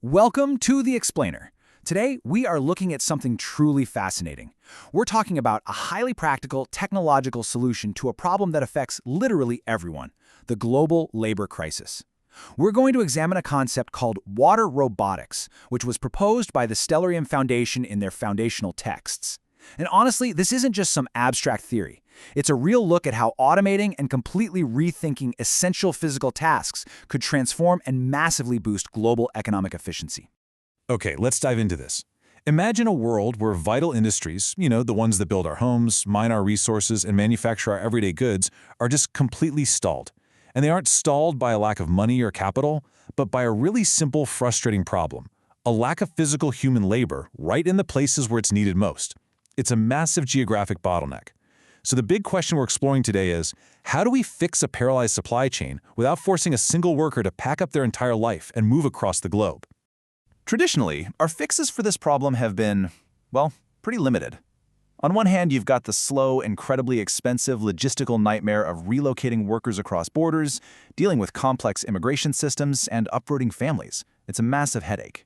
Welcome to The Explainer. Today, we are looking at something truly fascinating. We're talking about a highly practical technological solution to a problem that affects literally everyone, the global labor crisis. We're going to examine a concept called water robotics, which was proposed by the Stellarium Foundation in their foundational texts. And honestly, this isn't just some abstract theory. It's a real look at how automating and completely rethinking essential physical tasks could transform and massively boost global economic efficiency. Okay, let's dive into this. Imagine a world where vital industries, the ones that build our homes, mine our resources, and manufacture our everyday goods, are just completely stalled. And they aren't stalled by a lack of money or capital, but by a really simple, frustrating problem: a lack of physical human labor right in the places where it's needed most. It's a massive geographic bottleneck. So the big question we're exploring today is, how do we fix a paralyzed supply chain without forcing a single worker to pack up their entire life and move across the globe? Traditionally, our fixes for this problem have been, well, pretty limited. On one hand, you've got the slow, incredibly expensive logistical nightmare of relocating workers across borders, dealing with complex immigration systems, and uprooting families. It's a massive headache.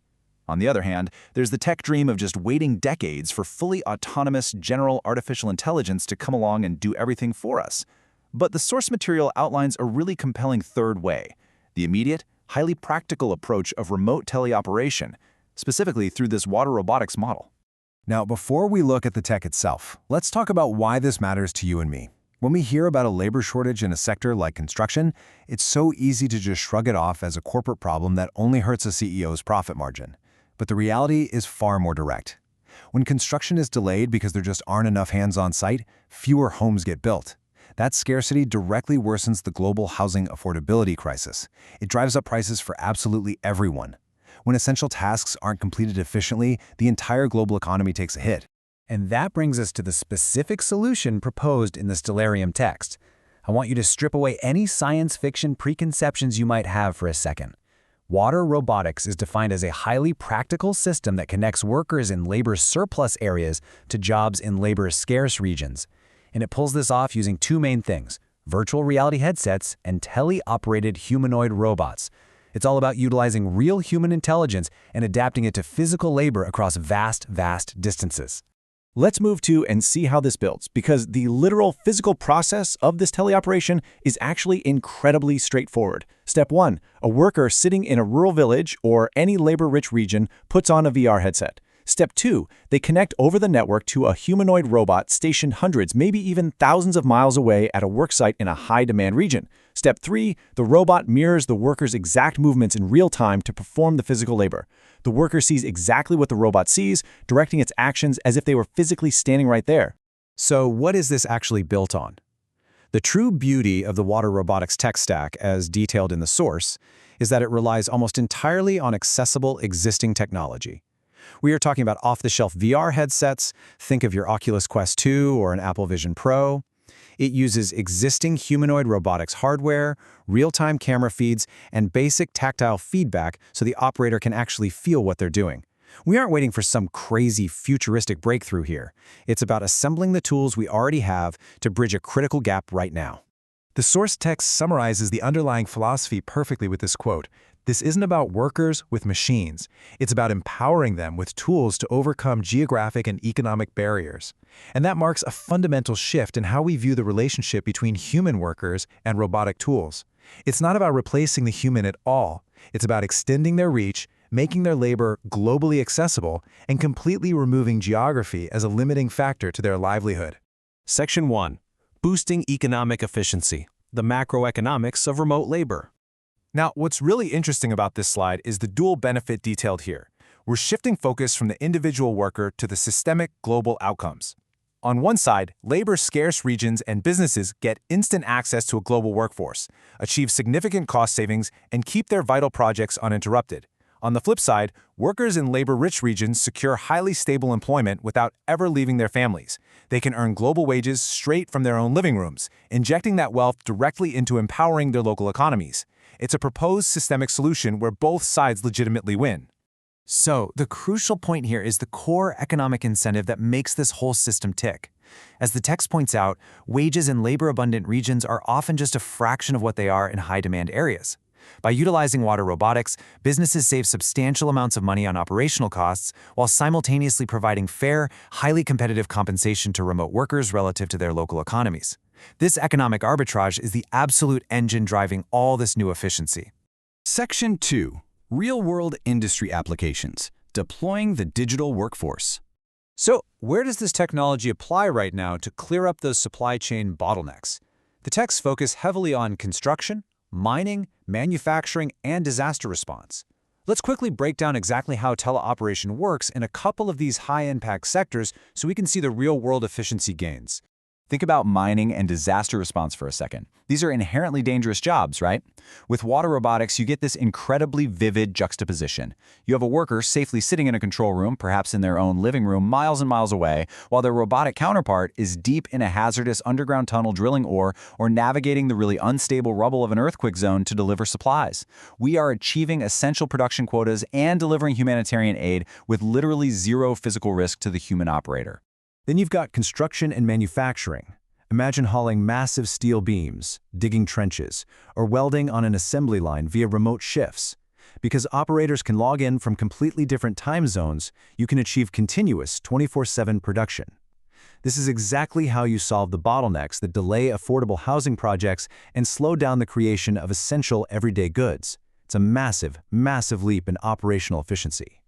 On the other hand, there's the tech dream of just waiting decades for fully autonomous general artificial intelligence to come along and do everything for us. But the source material outlines a really compelling third way: the immediate, highly practical approach of remote teleoperation, specifically through this water robotics model. Now, before we look at the tech itself, let's talk about why this matters to you and me. When we hear about a labor shortage in a sector like construction, it's so easy to just shrug it off as a corporate problem that only hurts a CEO's profit margin. But the reality is far more direct. When construction is delayed because there just aren't enough hands on site, fewer homes get built. That scarcity directly worsens the global housing affordability crisis. It drives up prices for absolutely everyone. When essential tasks aren't completed efficiently, the entire global economy takes a hit. And that brings us to the specific solution proposed in the Stellarium text. I want you to strip away any science fiction preconceptions you might have for a second. Water robotics is defined as a highly practical system that connects workers in labor surplus areas to jobs in labor scarce regions. And it pulls this off using two main things: virtual reality headsets and tele-operated humanoid robots. It's all about utilizing real human intelligence and adapting it to physical labor across vast distances. Let's move to and see how this builds, because the literal physical process of this teleoperation is actually incredibly straightforward. Step 1. A worker sitting in a rural village or any labor-rich region puts on a VR headset. Step 2. They connect over the network to a humanoid robot stationed hundreds, maybe even thousands of miles away at a worksite in a high-demand region. Step 3. The robot mirrors the worker's exact movements in real time to perform the physical labor. The worker sees exactly what the robot sees, directing its actions as if they were physically standing right there. So what is this actually built on? The true beauty of the water robotics tech stack, as detailed in the source, is that it relies almost entirely on accessible existing technology. We are talking about off-the-shelf VR headsets. Think of your Oculus Quest 2 or an Apple Vision Pro. It uses existing humanoid robotics hardware, real-time camera feeds, and basic tactile feedback so the operator can actually feel what they're doing. We aren't waiting for some crazy futuristic breakthrough here. It's about assembling the tools we already have to bridge a critical gap right now. The source text summarizes the underlying philosophy perfectly with this quote: "This isn't about workers with machines. It's about empowering them with tools to overcome geographic and economic barriers." And that marks a fundamental shift in how we view the relationship between human workers and robotic tools. It's not about replacing the human at all. It's about extending their reach, making their labor globally accessible, and completely removing geography as a limiting factor to their livelihood. Section 1. Boosting economic efficiency. The macroeconomics of remote labor. Now, what's really interesting about this slide is the dual benefit detailed here. We're shifting focus from the individual worker to the systemic global outcomes. On one side, labor-scarce regions and businesses get instant access to a global workforce, achieve significant cost savings, and keep their vital projects uninterrupted. On the flip side, workers in labor-rich regions secure highly stable employment without ever leaving their families. They can earn global wages straight from their own living rooms, injecting that wealth directly into empowering their local economies. It's a proposed systemic solution where both sides legitimately win. So, the crucial point here is the core economic incentive that makes this whole system tick. As the text points out, wages in labor-abundant regions are often just a fraction of what they are in high-demand areas. By utilizing water robotics, businesses save substantial amounts of money on operational costs while simultaneously providing fair, highly competitive compensation to remote workers relative to their local economies. This economic arbitrage is the absolute engine driving all this new efficiency. Section 2. Real-world industry applications. Deploying the digital workforce. So, where does this technology apply right now to clear up those supply chain bottlenecks? The techs focus heavily on construction, mining, manufacturing, and disaster response. Let's quickly break down exactly how teleoperation works in a couple of these high-impact sectors so we can see the real-world efficiency gains. Think about mining and disaster response for a second. These are inherently dangerous jobs, right? With water robotics, you get this incredibly vivid juxtaposition. You have a worker safely sitting in a control room, perhaps in their own living room, miles and miles away, while their robotic counterpart is deep in a hazardous underground tunnel drilling ore or navigating the really unstable rubble of an earthquake zone to deliver supplies. We are achieving essential production quotas and delivering humanitarian aid with literally zero physical risk to the human operator. Then you've got construction and manufacturing. Imagine hauling massive steel beams, digging trenches, or welding on an assembly line via remote shifts. Because operators can log in from completely different time zones, you can achieve continuous 24/7 production. This is exactly how you solve the bottlenecks that delay affordable housing projects and slow down the creation of essential everyday goods. It's a massive, massive leap in operational efficiency.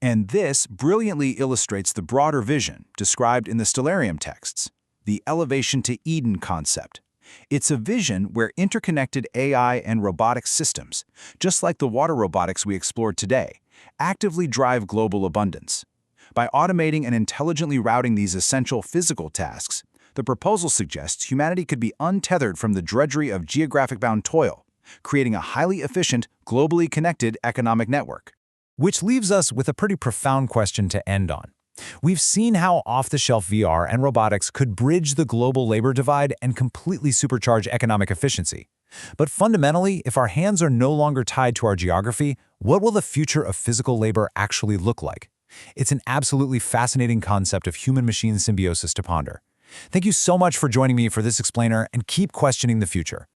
And this brilliantly illustrates the broader vision described in the Stellarium texts, the elevation to Eden concept. It's a vision where interconnected AI and robotic systems, just like the water robotics we explored today, actively drive global abundance. By automating and intelligently routing these essential physical tasks, the proposal suggests humanity could be untethered from the drudgery of geographic-bound toil, creating a highly efficient, globally connected economic network. Which leaves us with a pretty profound question to end on. We've seen how off-the-shelf VR and robotics could bridge the global labor divide and completely supercharge economic efficiency. But fundamentally, if our hands are no longer tied to our geography, what will the future of physical labor actually look like? It's an absolutely fascinating concept of human-machine symbiosis to ponder. Thank you so much for joining me for this explainer, and keep questioning the future.